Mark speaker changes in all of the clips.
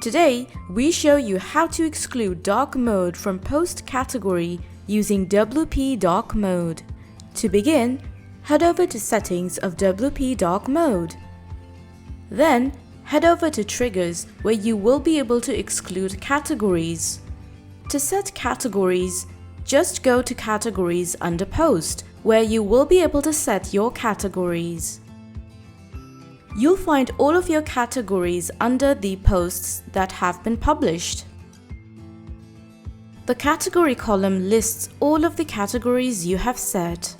Speaker 1: Today, we show you how to exclude dark mode from post category using WP Dark Mode. To begin, head over to Settings of WP Dark Mode. Then, head over to Triggers, where you will be able to exclude categories. To set categories, just go to Categories under Post, where you will be able to set your categories. You'll find all of your categories under the posts that have been published. The category column lists all of the categories you have set.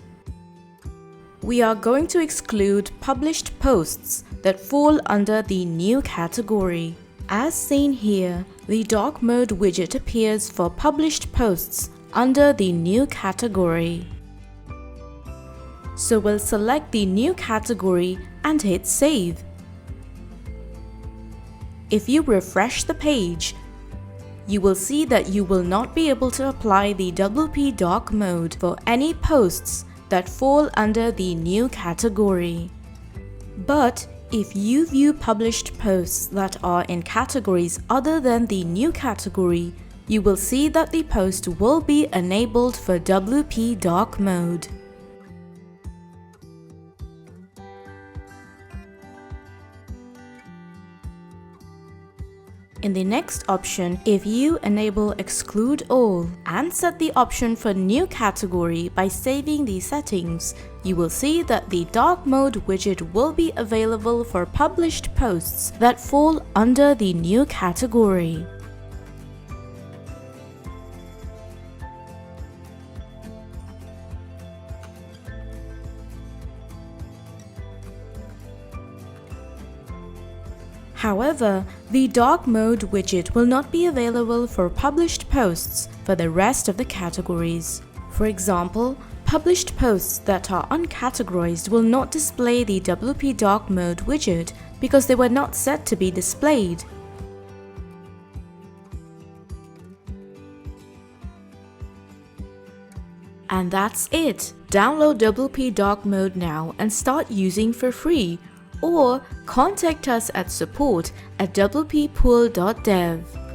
Speaker 1: We are going to exclude published posts that fall under the new category. As seen here, the dark mode widget appears for published posts under the new category. So we'll select the new category and hit Save. If you refresh the page, you will see that you will not be able to apply the WP Dark Mode for any posts that fall under the new category. But if you view published posts that are in categories other than the new category, you will see that the post will be enabled for WP Dark Mode. In the next option, if you enable Exclude All and set the option for New Category by saving the settings, you will see that the Dark Mode widget will be available for published posts that fall under the new category. However, the Dark Mode widget will not be available for published posts for the rest of the categories. For example, published posts that are uncategorized will not display the WP Dark Mode widget because they were not set to be displayed. And that's it! Download WP Dark Mode now and start using for free. Or contact us at support@wppool.dev.